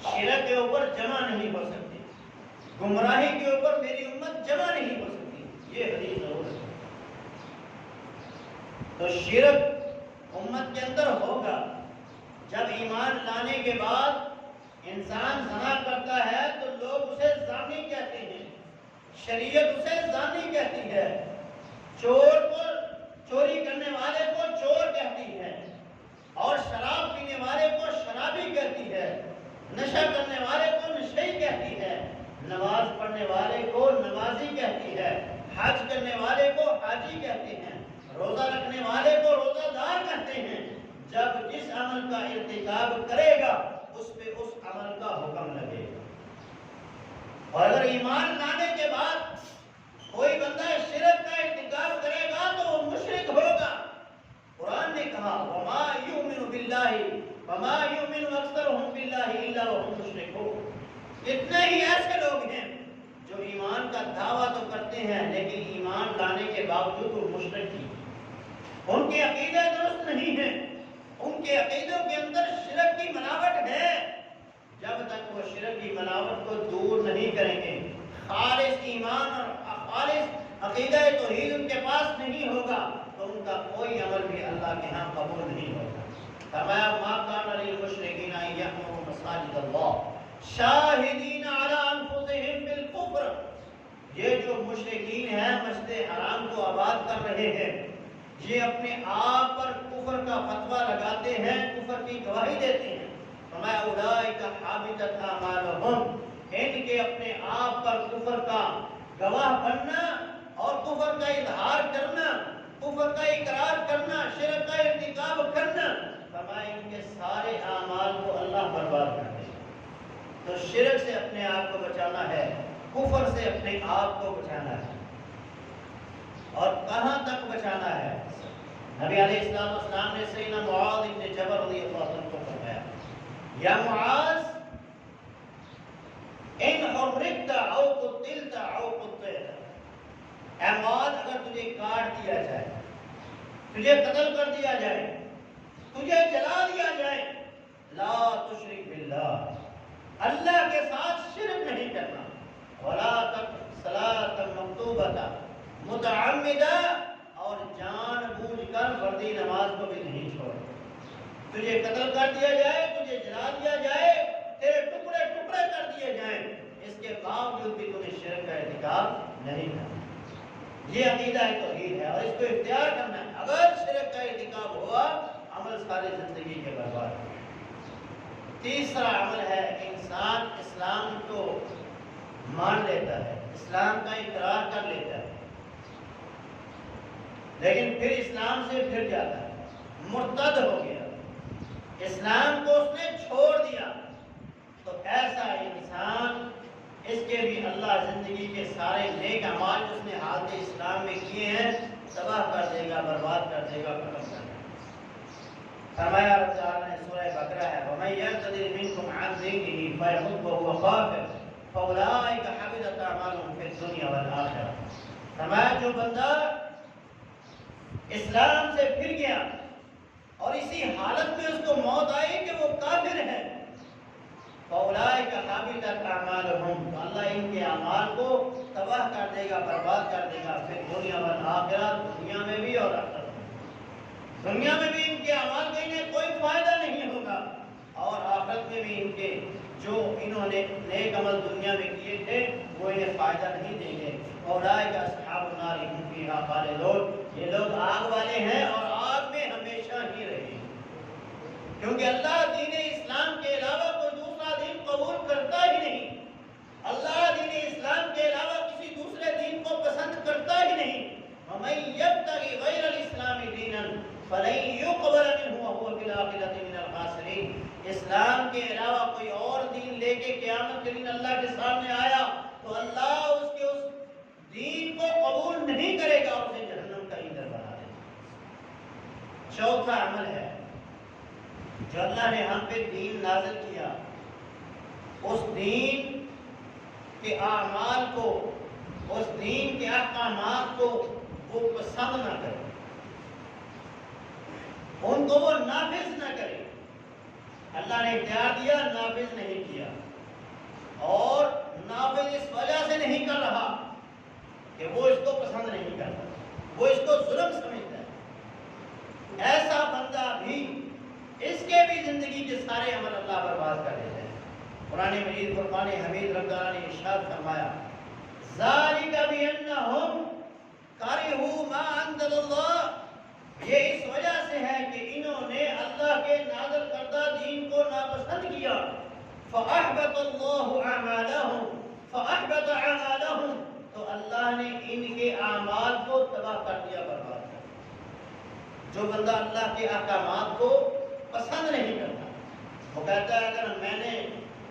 A: شرک کے اوپر جمع نہیں ہو سکتی، گمراہی کے اوپر میری امت جمع نہیں ہو سکتی، یہ حدیث ضرور ہے۔ تو شرک امت کے اندر ہوگا جب ایمان لانے کے بعد انسان زنا کرتا ہے تو لوگ اسے زانی کہتے ہیں، شریعت اسے زانی کہتی ہے، چور کو چوری کرنے والے کو چور کہتی ہے، اور شراب پینے والے کو شرابی کہتی ہے، نشہ کرنے والے کو نشئی کہتی ہے، نماز پڑھنے والے کو نمازی کہتی ہے، حج کرنے والے کو حاجی کہتے ہیں، روزہ رکھنے والے کو روزہ دار کہتے ہیں۔ جب جس عمل کا ارتکاب کرے گا اس پہ اس عمل کا حکم لگے گا۔ اور اگر ایمان لانے کے بعد کوئی بندہ شرک کا ارتکاب کرے گا تو وہ مشرک ہوگا۔ قرآن نے کہا وما یؤمن باللہ وما یؤمن اکثرهم باللہ الا وهم مشرکون، کتنے ہی ایسے لوگ ہیں جو ایمان کا دعویٰ تو کرتے ہیں لیکن ایمان لانے کے باوجود وہ مشرک ہیں، ان کے عقیدے درست نہیں ہیں، ان کے عقیدوں کے اندر شرک کی ملاوٹ ہے۔ جب تک وہ شرک کی ملاوٹ کو دور نہیں کریں گے، خالص ایمان اور خالص عقیدہ توحید ان کے پاس نہیں ہوگا تو ان کا کوئی عمل بھی اللہ کے ہاں قبول نہیں ہوگا۔ فرمایا ما کان للمشرکین ان یأمروا مساجد اللہ شاہدین علی انفسہم بالکفر، یہ جو مشرکین ہیں مسجد حرام کو آباد کر رہے ہیں، یہ اپنے آپ پر کفر کا فتویٰ لگاتے ہیں، کفر کی گواہی دیتے ہیں۔ فرمایا اولئک حبطت اعمالہم، ان کے اپنے آپ پر کفر کا گواہ بننا اور کفر کا اظہار کرنا، کفر کا اقرار کرنا، شرک کا ارتکاب کرنا، فرمایا ان کے سارے اعمال کو اللہ برباد کر دے گا۔ تو شرک سے اپنے آپ کو بچانا ہے، کفر سے اپنے آپ کو بچانا ہے، اور کہاں تک بچانا ہے؟ نبی علیہ السلام نے سیدنا معاذ بن جبل رضی اللہ عنہ کو فرمایا یا معاذ ان حرقت او قتلت او قطعت، اے معاذ اگر تجھے کاٹ دیا جائے، تجھے قتل کر دیا جائے، تجھے جلا دیا جائے، لا تشرک باللہ، اللہ کے ساتھ شرک نہیں کرنا، ولا صلاۃ مکتوبۃ متعمدہ، اور جان بوجھ کر فردی نماز کو بھی نہیں چھوڑنا۔ تجھے قتل کر دیا جائے، تجھے جلا دیا جائے، تیرے ٹکڑے ٹکڑے کر دیے جائیں، اس کے باوجود بھی تمہیں شرک کا ارتکاب نہیں کرنا۔ یہ عقیدہ توحید ہے اور اس کو اختیار کرنا ہے۔ اگر شرک کا ارتکاب ہوا، عمل ساری زندگی کے برباد ہو۔ تیسرا عمل ہے کہ انسان اسلام کو مان لیتا ہے، اسلام کا اقرار کر لیتا ہے، لیکن پھر اسلام سے پھر جاتا ہے، مرتد ہو گیا، اسلام کو اس نے چھوڑ دیا، تو ایسا انسان، اس کے بھی اللہ زندگی کے سارے نیک اعمال جو اس نے حالت اسلام میں کیے ہیں تباہ کر دے گا، برباد کر دے گا، ختم کر دے گا۔ فرمایا رب تعالیٰ نے سورہ بقرہ ہے وَمَن يَرْتَدِدْ مِنكُمْ عَنْ دِينِهِ فَيَمُتْ وَهُوَ كَافِرٌ فَأُولَٰئِكَ حَبِطَتْ أَعْمَالُهُمْ فِي الدُّنْيَا وَالْآخِرَةِ۔ فرمایا جو بندہ اسلام سے پھر گیا اور اسی حالت میں اس کو موت آئی کہ وہ کافر ہے، فَأُولَٰئِكَ حَبِطَتْ أَعْمَالُهُمْ، تو اللہ ان کے اعمال کو تباہ کر دے گا، برباد کر دے گا، پھر دنیا والآخرہ، دنیا میں بھی اور آخرت میں۔ دنیا میں بھی ان کے اعمال کا انہیں کوئی فائدہ نہیں ہوگا، اور آخرت میں بھی ان کے جو انہوں نے نیک عمل دنیا میں کیے تھے وہ انہیں فائدہ نہیں دیں گے۔ اولئک اصحاب النار هم فیہا خالدون، یہ لوگ آگ والے ہیں اور آگ میں ہمیشہ ہی رہیں گے، کیونکہ اللہ دین اسلام کے علاوہ کوئی دوسرا دین قبول کرتا ہی نہیں، اللہ دین اسلام کے علاوہ کسی دوسرے دین کو پسند کرتا ہی نہیں۔ وَمَن يَبْتَغِ غَيْرَ الْإِسْلَامِ دِينًا فَلَن يُقْبَلَ مِنْهُ وَهُوَ فِي الْآخِرَةِ مِنَ الْخَاسِرِينَ، اسلام کے علاوہ کوئی اور دین لے کے قیامت کے دن اللہ کے سامنے آیا تو اللہ اس کے اس دین کو قبول نہیں کرے گا اور اسے جہنم کا ایندھن بنا دے گا۔ چوتھا عمل ہے جو اللہ نے ہم پہ دین نازل کیا، اس دین کے اعمال کو، اس دین کے احکامات کو وہ پسند نہ کرے، ان کو وہ نافذ نہ کرے۔ اللہ نے اختیار دیا، نافذ نہیں کیا، اور نافذ اس وجہ سے نہیں کر رہا کہ وہ اس کو پسند نہیں کرتا، وہ اس کو ظلم سمجھتا ہے۔ ایسا بندہ بھی، اس کے بھی زندگی کے سارے عمل اللہ برباد کر دیتے ہیں۔ قرآن مجید فرقان حمید رب تعالیٰ نے ارشاد فرمایا ذَلِكَ بِأَنَّهُمْ كَرِهُوا مَا أَنزَلَ اللَّهُ، یہ اس وجہ سے ہے کہ انہوں نے اللہ کے نازل کردہ دین کو ناپسند کیا۔ فَأَحْبَطَ اللَّهُ أَعْمَالَهُمْ فَأَحْبَطَ أَعْمَالَهُمْ، تو اللہ نے ان کے اعمال کو تباہ کر دیا، برباد کر دیا۔ جو بندہ اللہ کے احکامات کو پسند نہیں کرتا، وہ کہتا ہے اگر میں نے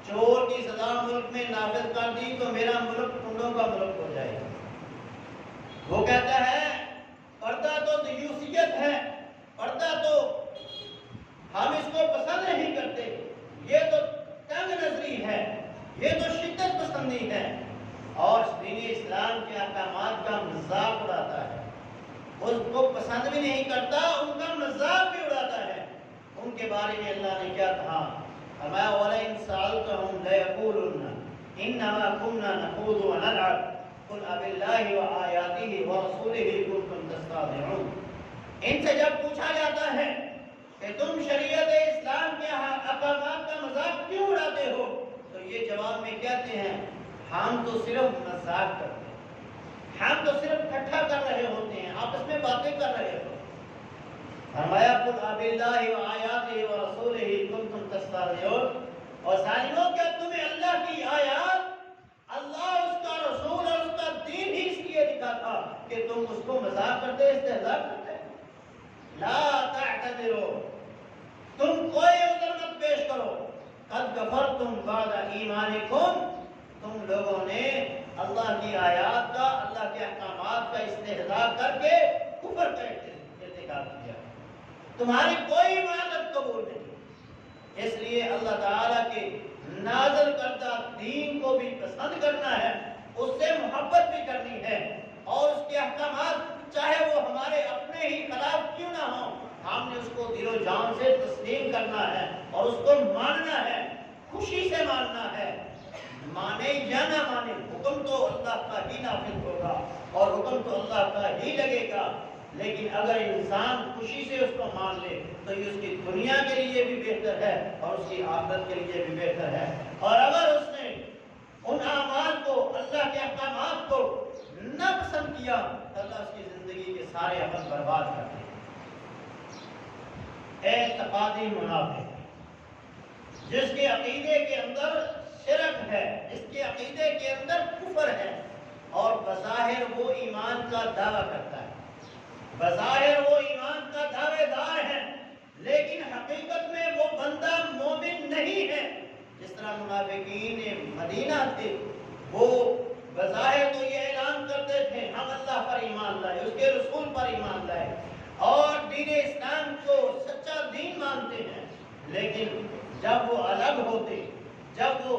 A: چور کی سزا ملک میں نافذ کر دی تو میرا ملک ٹنڈوں کا ملک ہو جائے گا۔ وہ کہتا ہے پردہ تو دیوسیت ہے، پردہ تو ہم اس کو پسند نہیں کرتے، یہ تو تنگ نظری ہے، یہ تو شدت پسندی ہے، اور دین اسلام کے احکامات کا مذاق اڑاتا ہے، اس کو پسند بھی نہیں کرتا، ان کا مذاق بھی اڑاتا ہے۔ ان کے بارے میں اللہ نے کیا کہا؟ فرمایا وَلَئِن سَأَلْتَهُمْ لَيَقُولُنَّ إِنَّمَا كُنَّا نَخُوضُ وَنَلْعَبُ قُلْ أَبِاللَّهِ وَآيَاتِهِ وَرَسُولِهِ كُنتُمْ تَسْتَهْزِئُونَ، ان سے جب پوچھا جاتا ہے کہ تم شریعت اسلام کے احکامات کا مذاق کیوں اڑاتے ہو، تو یہ جواب میں کہتے ہیں ہم تو صرف مذاق کرتے ہیں، ہم تو صرف ٹھٹھا کر رہے ہوتے ہیں، آپس میں باتیں کر رہے ہوتے ہیں۔ فرمایا قُلْ أَبِاللَّهِ وَآيَاتِهِ وَرَسُولِهِ كُنتُمْ تَسْتَهْزِئُونَ، اور ظالموں کیا تمہیں اللہ کی آیات، اللہ اس کا رسول اور اس کا دین ہی اس لیے لکھا تھا کہ تم اس کو مذاق کرتے، استہزاء کرتے؟ لا تعتذروا، تم کوئی عذر مت پیش کرو، قد کفرتم بعد ایمانکم، تم لوگوں نے اللہ کی آیات کا، اللہ کے احکامات کا استہزاء کر کے کفر کا ارتکاب کیا، تمہاری کوئی عبادت قبول نہیں۔ اس لیے اللہ تعالیٰ کے نازل کردہ دین کو بھی پسند کرنا ہے، اس سے محبت بھی کرنی ہے، اور اس کے احکامات چاہے وہ ہمارے اپنے ہی خلاف کیوں نہ ہوں، ہم نے اس کو دل و جان سے تسلیم کرنا ہے اور اس کو ماننا ہے، خوشی سے ماننا ہے، مانے یا نہ مانے، حکم تو اللہ کا ہی نافذ ہوگا اور حکم تو اللہ کا ہی لگے گا، لیکن اگر انسان خوشی سے اس کو مان لے تو یہ اس کی دنیا کے لیے بھی بہتر ہے اور اس کی آخرت کے لیے بھی بہتر ہے۔ اور اگر اس نے ان اعمال کو، اللہ کے احکامات کو نہ پسند کیا تو اللہ اس کی زندگی کے سارے عمل برباد کر دے۔ اعتقادی منافق، جس کے عقیدے کے اندر شرک ہے، جس کے عقیدے کے اندر کفر ہے اور بظاہر وہ ایمان کا دعویٰ کرتا ہے، بظاہر وہ ایمان کا دعوے دار ہے، لیکن حقیقت میں وہ بندہ مومن نہیں ہے۔ جس طرح منافقین مدینہ تھے، وہ بظاہر تو یہ اعلان کرتے تھے ہم اللہ پر ایمان لائے، اس کے رسول پر ایمان لائے اور دین اسلام کو سچا دین مانتے ہیں، لیکن جب وہ الگ ہوتے، جب وہ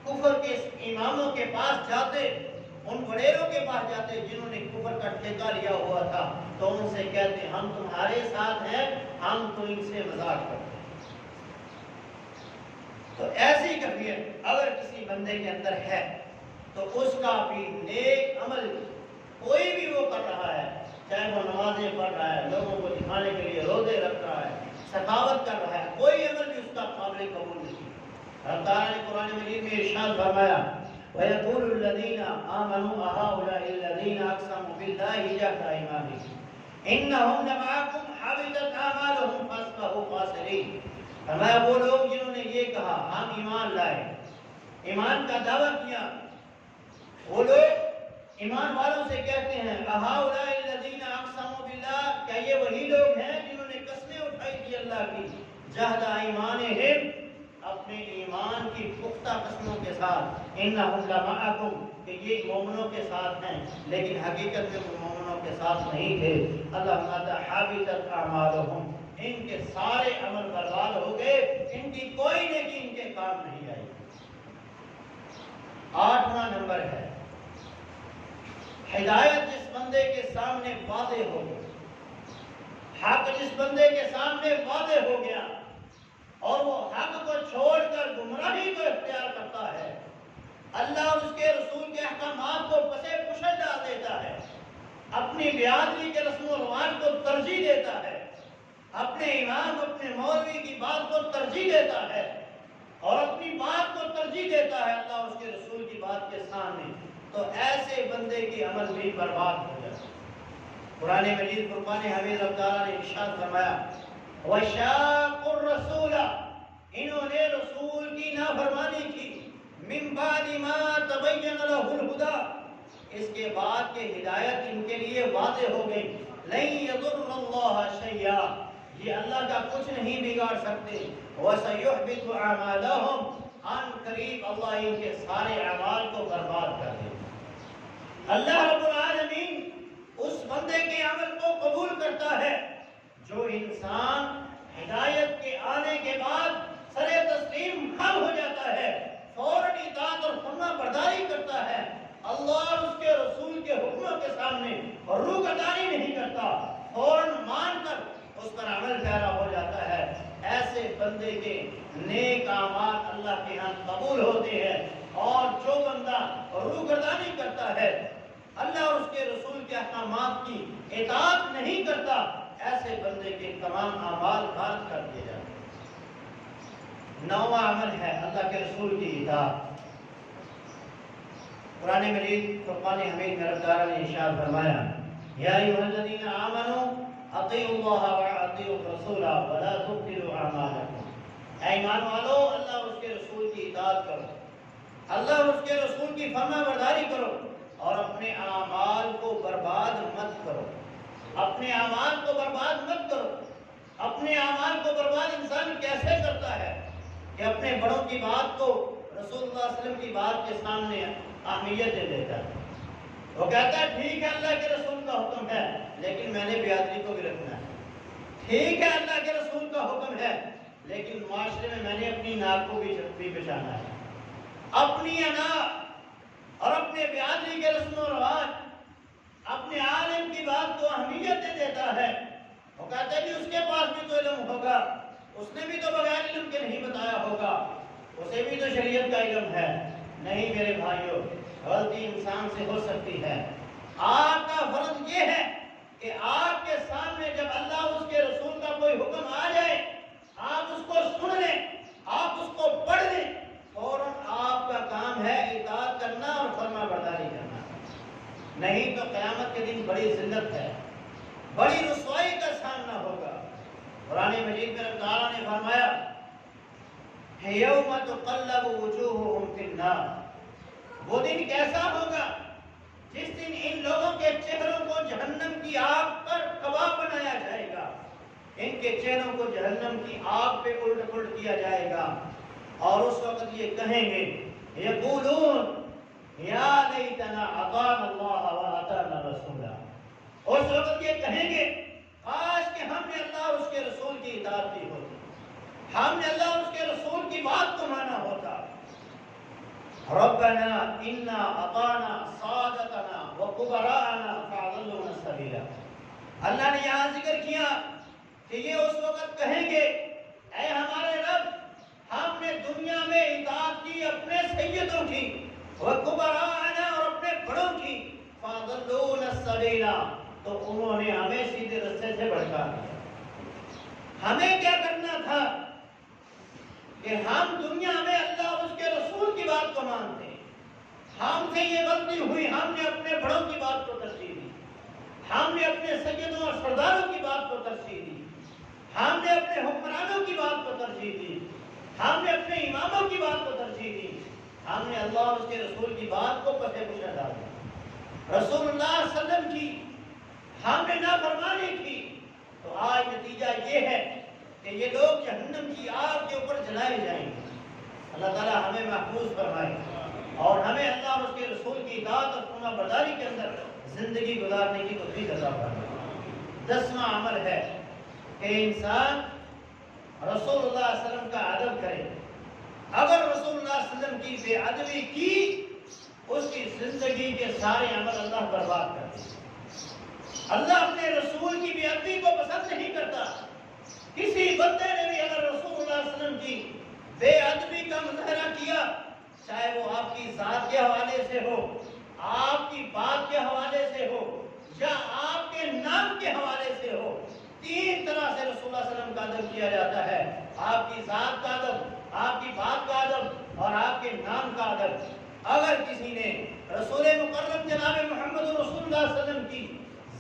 A: کفر کے اماموں کے پاس جاتے، ان وڈیروں کے پاس جاتے جنہوں نے کفر کا ٹھیکہ لیا ہوا تھا، تو ان سے کہتے ہم تمہارے ساتھ ہیں، ہم تو ان سے مذاق کرتے ہیں۔ تو ایسی کیفیت اگر کسی بندے کے اندر ہے تو اس کا بھی نیک عمل کوئی بھی وہ کر رہا ہے، چاہے وہ نمازیں پڑھ رہا ہے، لوگوں کو دکھانے کے لیے روزے رکھ رہا ہے، سخاوت کر رہا ہے، کوئی عمل بھی اس کا قابل قبول نہیں۔ اللہ تعالیٰ نے قرآن مجید میں ارشاد فرمایا وَيَقُولُ الَّذِينَ آمَنُوا أَهَٰؤُلَاءِ الَّذِينَ أَقْسَمُوا بِاللَّهِ جَهْدَ أَيْمَانِهِمْ إِنَّهُمْ لَمَعَكُمْ حَبِطَتْ أَعْمَالُهُمْ فَأَصْبَحُوا خَاسِرِينَ۔ فرمایا وہ لوگ جنہوں نے یہ کہا ہم ایمان لائے، ایمان کا دعویٰ کیا، وہ لوگ ایمان والوں سے کہتے ہیں أَهَٰؤُلَاءِ الَّذِينَ أَقْسَمُوا بِاللَّهِ، کیا یہ وہی لوگ ہیں جنہوں نے قسمیں اٹھائی تھی اللہ کی، جَهْدَ أَيْمَانِهِمْ، اپنے ایمان کی پختہ قسموں کے ساتھ، انہم لمعکم، کہ یہ مومنوں کے ساتھ ہیں، لیکن حقیقت میں وہ مومنوں کے ساتھ نہیں تھے۔ اللہ تعالیٰ حابطت اعمالہم، ان کے سارے عمل برباد ہو گئے، ان کی کوئی نیکی ان کے کام نہیں آئی۔ 8واں نمبر ہے ہدایت جس بندے کے سامنے واضح ہو گئی، حق جس بندے کے سامنے واضح ہو گیا اور وہ حق کو چھوڑ کر گمراہی کو اختیار کرتا ہے، اللہ اور اس کے رسول کے احکامات کو پسے پشت ڈال دیتا ہے، اپنی برادری کے رسم و رواج کو ترجیح دیتا ہے، اپنے امام اپنے مولوی کی بات کو ترجیح دیتا ہے اور اپنی بات کو ترجیح دیتا ہے اللہ اور اس کے رسول کی بات کے سامنے، تو ایسے بندے کی عمل بھی برباد ہو جاتا ہے۔ قرآن مجید فرقان حمید اللہ تعالیٰ نے ارشاد فرمایا وَشَاقُّ الرَّسُولَ، انہوں نے رسول کی نافرمانی کی، مِن بَعْدِ مَا تَبَيَّنَ لَهُ الْهُدَىٰ، اس کے بعد کہ ہدایت ان کے لیے واضح ہو گئی، لَن يَضُرَّ اللَّهَ شَيْئًا، یہ اللہ کا کچھ نہیں بگاڑ سکتے، وَسَيُحْبِطُ أَعْمَالَهُمْ، عن قریب اللہ ان کے سارے اعمال کو برباد کر دے۔ اللہ رب العالمین اس بندے کے عمل کو قبول کرتا ہے جو انسان ہدایت کے آنے کے بعد سر تسلیم خم ہو جاتا ہے، فوراً اطاعت اور فرما برداری کرتا ہے، اللہ اور اس کے رسول کے حکموں کے سامنے روگردانی نہیں کرتا، فوراً مان کر اس پر عمل پیرا ہو جاتا ہے، ایسے بندے کے نیک اعمال اللہ کے ہاں قبول ہوتے ہیں۔ اور جو بندہ روگردانی کرتا ہے، اللہ اور اس کے رسول کے احکامات کی اطاعت نہیں کرتا، ایسے بندے کے تمام اعمال خارج کر دیے جاتے ہیں۔ 9واں عمل ہے اللہ کے رسول کی اطاعت۔ قرآن مجید فرقان حمید میں رب تعالیٰ نے ارشاد فرمایا یا ایھا الذین آمنوا اطیعوا اللہ واطیعوا الرسول ولا تبطلوا اعمالکم، اے ایمان والو اللہ اور اس کے رسول کی اطاعت کرو، اللہ اور اس کے رسول کی فرما برداری کرو اور اپنے اعمال کو برباد مت کرو، اپنے اعمال کو برباد مت کرو۔ اپنے اعمال کو برباد انسان کیسے کرتا ہے کہ اپنے بڑوں کی بات کو رسول اللہ صلی اللہ علیہ وسلم کی بات کے سامنے اہمیت دے دیتا ہے، وہ کہتا ہے ٹھیک ہے اللہ کے رسول کا حکم ہے لیکن میں نے برادری کو بھی رکھنا ہے، ٹھیک ہے اللہ کے رسول کا حکم ہے لیکن معاشرے میں نے اپنی ناک کو بھی بچانا ہے، اپنی انا اور اپنے برادری کے رسم و رواج، اپنے عالم کی بات کو اہمیت دے دیتا ہے، وہ کہتا ہے کہ اس کے پاس بھی تو علم ہوگا، اس نے بھی تو بغیر علم کے نہیں بتایا ہوگا، اسے بھی تو شریعت کا علم ہے۔ نہیں میرے بھائیوں، غلطی انسان سے ہو سکتی ہے۔ آپ کا فرض یہ ہے کہ آپ کے سامنے جب اللہ اس کے رسول کا کوئی حکم آ جائے، آپ اس کو سن لیں، آپ اس کو پڑھ لیں، فوراً آپ کا کام ہے اطاعت کرنا اور فرما برداری کرنا۔ نہیں تو قیامت کے دن بڑی ذلت ہے، بڑی رسوائی کا سامنا ہوگا۔ قرآن مجید میں رب تعالیٰ نے فرمایا یوم تقلب وجوہہم فی النار، وہ دن کیسا ہوگا جس دن ان لوگوں کے چہروں کو جہنم کی آگ پر کباب بنایا جائے گا، ان کے چہروں کو جہنم کی آگ پہ الٹ پلٹ کیا جائے گا، اور اس وقت یہ کہیں گے یقولون یا لیتنا اطعنا اللہ واطعنا رسولا، اس وقت یہ کہیں گے کاش کہ ہم نے اللہ اور اس کے رسول کی اطاعت کی ہوتی، ہم نے اللہ اور اس کے رسول کی بات کو مانا ہوتا۔ ربنا انا اطعنا سادتنا وکبراءنا فاضلونا السبیل، اللہ نے یہاں ذکر کیا کہ یہ اس وقت کہیں گے اے ہمارے رب، ہم نے دنیا میں اطاعت کی اپنے سیدوں کی، وکبراءنا اور اپنے بڑوں کی، فاضلونا السبیل تو انہوں نے ہمیں سیدھے رستے سے بھٹکا دیا۔ ہمیں کیا کرنا تھا کہ ہم دنیا میں اللہ اور اس کے رسول کی بات کو مانتے ہیں، ہم سے یہ غلطی ہوئی، ہم نے اپنے بڑوں کی بات کو ترجیح دی، ہم نے اپنے سیدوں اور سرداروں کی بات کو ترجیح دی، ہم نے اپنے حکمرانوں کی بات کو ترجیح دی، ہم نے اپنے اماموں کی بات کو ترجیح دی، ہم نے اللہ اور اس کے رسول کی بات کو پسے پوچھا ڈال دیا، رسول اللہ صلی اللہ علیہ وسلم کی ہم نے نافرمانی کی، تو آج نتیجہ یہ ہے کہ یہ لوگ جہنم کی آگ کے اوپر جلائے جائیں گے۔ اللہ تعالیٰ ہمیں محفوظ فرمائے اور ہمیں اللہ اور اس کے رسول کی اطاعت اور فرما برداری کے اندر زندگی گزارنے کی توفیق عطا فرمائے۔ 10واں عمل ہے کہ انسان رسول اللہ صلی اللہ علیہ وسلم کا ادب کرے۔ اگر رسول اللہ صلی اللہ علیہ وسلم کی بے ادبی کی، اس کی زندگی کے سارے عمل اللہ برباد کر دے۔ اللہ اپنے رسول کی بے ادبی کو پسند نہیں کرتا۔ کسی بندے نے بھی اگر رسول اللہ صلی اللہ علیہ وسلم کی بے ادبی کا مظاہرہ کیا، چاہے وہ آپ کی ذات کے حوالے سے ہو، آپ کی بات کے حوالے سے ہو، یا آپ کے نام کے حوالے سے ہو، 3 طرح سے رسول اللہ صلی اللہ علیہ وسلم کا ادب کیا جاتا ہے۔ آپ کی ذات کا ادب، آپ کی بات کا ادب اور آپ کے نام کا ادب۔ اگر کسی نے رسول مکرم جناب محمد رسول اللہ صلی اللہ علیہ وسلم کی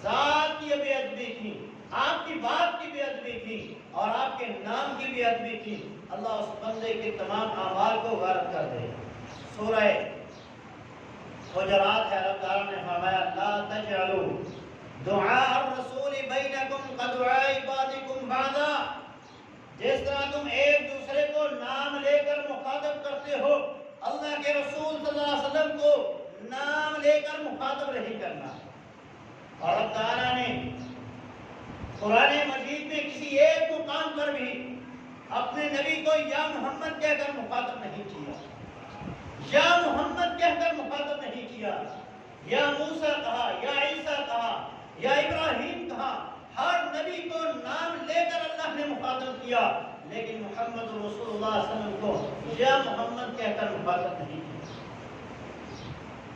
A: ذات کی بے ادبی کی، آپ کی بات کی بے ادبی کی اور آپ کے نام کی بے ادبی کی، اللہ اس بندے کے تمام اعمال کو غارت کر دے۔ سورہ حجرات ہے، رب تعالیٰ نے فرمایا لا تجعلوا دعاء الرسول بینکم کدعاء بعضکم بعضا، جس طرح تم ایک دوسرے کو نام لے کر مخاطب کرتے ہو، اللہ کے رسول صلی اللہ علیہ وسلم کو نام لے کر مخاطب نہیں کرنا۔ اور رب تعالیٰ نے قرآن مجید میں کسی ایک مقام پر بھی اپنے نبی کو یا محمد کہہ کر مخاطب نہیں کیا، یا محمد کہہ کر مخاطب نہیں کیا، یا موسیٰ کہا، یا عیسیٰ کہا، یا ابراہیم کہا، ہر نبی کو نام لے کر اللہ نے مخاطب کیا، لیکن محمد رسول اللہ صلی اللہ علیہ وسلم کو یا محمد کہہ کر مخاطب نہیں کیا۔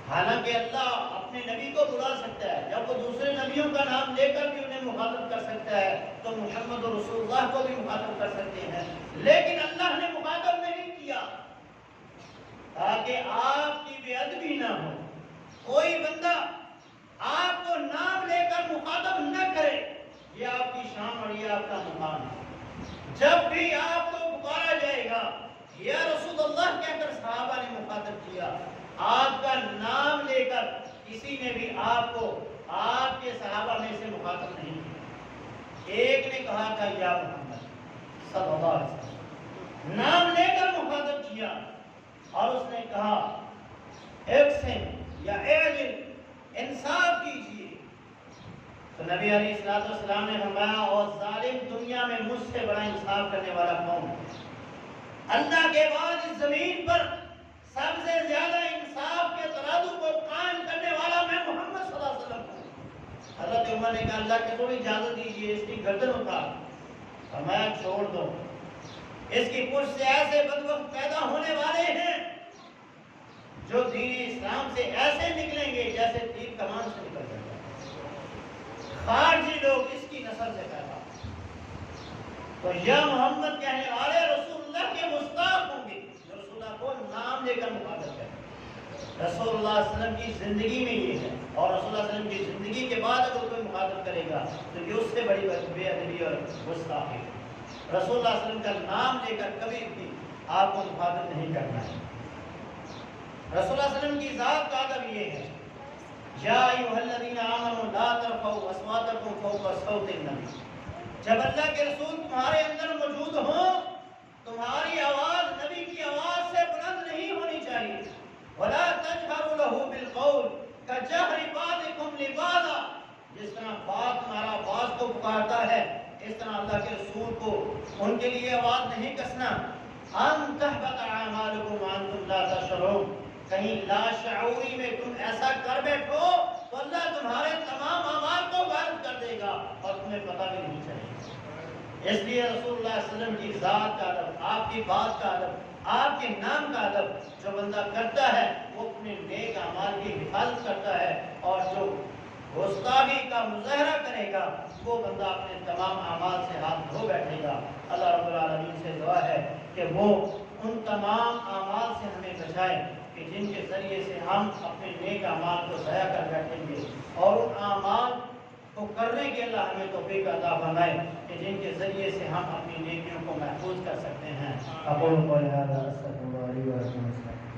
A: حالانکہ اللہ اپنے نبی کو بلا سکتا ہے، جب وہ دوسرے نبیوں کا نام لے کر بھی انہیں مخاطب کر سکتا ہے تو محمد رسول اللہ کو بھی مخاطب کر سکتے ہیں، لیکن اللہ نے مخاطب نہیں کیا تاکہ آپ کی بے ادبی نہ ہو۔ کوئی بندہ آپ کو نام لے کر مخاطب نہ کرے، یہ آپ کی شان اور یہ آپ کا مقام ہے۔ جب بھی آپ کو پکارا جائے گا یا رسول اللہ کہہ کر صحابہ نے مخاطب کیا، آپ کا نام لے کر کسی نے بھی آپ کو آپ کے صحابہ میں سے مخاطب نہیں کیا۔ ایک نے کہا تھا یا محمد صلی اللہ علیہ وسلم، نام لے کر مخاطب کیا، اور اس نے کہا اقسم یا اعدل، انصاف کیجیے۔ تو نبی علیہ السلام نے فرمایا اور ظالم دنیا میں مجھ سے بڑا انصاف کرنے والا کون ہے؟ اللہ کے بعد اس زمین پر سب سے زیادہ انصاف کے ترازو کو قائم کرنے والا میں محمد صلی اللہ علیہ وسلم ہوں۔ حضرت عمر نے کہا اللہ کے تھوڑی اجازت دیجیے، اس کی گردن اتار۔ فرمایا چھوڑ دو، اس کی پشت سے ایسے بدبخت پیدا ہونے والے ہیں جو دین اسلام سے ایسے نکلیں گے جیسے تیر کمان سے نکل جاتا ہے۔ خارجی لوگ اس کی نسل سے پیدا ہوتے ہیں۔ تو یا محمد کہنے والے رسول اللہ کے مستاق ہوں گے، جو رسول اللہ کو نام لے کر مخاطب کرتے ہیں۔ رسول اللہ صلی اللہ علیہ وسلم کی زندگی میں یہ ہے، اور رسول اللہ صلی اللہ علیہ وسلم کی زندگی کے بعد اگر کوئی مخاطب کرے گا تو یہ اس سے بڑی بے ادبی اور گستاخی ہے۔ رسول اللہ صلی اللہ علیہ وسلم کا نام لے کر کبھی بھی آپ کو مخاطب نہیں کرنا ہے۔ رسول اللہ صلی اللہ علیہ وسلم کی ذات کا ادب یہ ہے، یا ایھا الذین آمنوا لا ترفعوا اصواتکم فوق صوت النبی۔ جب اللہ کے رسول تمہارے اندر موجود ہوں، تمہاری آواز نبی کی آواز سے بلند نہیں ہونی چاہیے۔ وَلَا تَجْهَرُوا لَهُ بِالْقَوْلِ كَجَهْرِ بَعْضِكُمْ لِبَعْضٍ۔ جس طرح بعض تمہارا بعض کو پکارتا ہے، اس طرح اللہ کے رسول کو ان کے لیے آواز نہیں کسنا۔ أَن تَحْبَطَ أَعْمَالُكُمْ وَأَنْتُمْ لَا تَشْعُرُونَ۔ کہیں لا شعوری میں تم ایسا کر بیٹھو تو اللہ تمہارے تمام اعمال کو غائب کر دے گا اور تمہیں پتہ بھی نہیں چلے گا۔ اس لیے رسول اللہ صلی اللہ علیہ وسلم کی ذات کا ادب، آپ کی بات کا ادب، آپ کے نام کا ادب جو بندہ کرتا ہے وہ اپنے نیک اعمال کی حفاظت کرتا ہے، اور جو گستاخی کا مظاہرہ کرے گا وہ بندہ اپنے تمام اعمال سے ہاتھ دھو بیٹھے گا۔ اللہ رب العالمین سے دعا ہے کہ وہ ان تمام اعمال سے ہمیں بچائے کہ جن کے ذریعے سے ہم اپنے نیک اعمال کو ضائع کر بیٹھیں گے، اور ان اعمال کو کرنے کے اللہ ہمیں توفیق عطا فرمائے کہ جن کے ذریعے سے ہم اپنی نیکیوں کو محفوظ کر سکتے ہیں۔ اقول قولی ھذا استغفر اللہ لی ولکم۔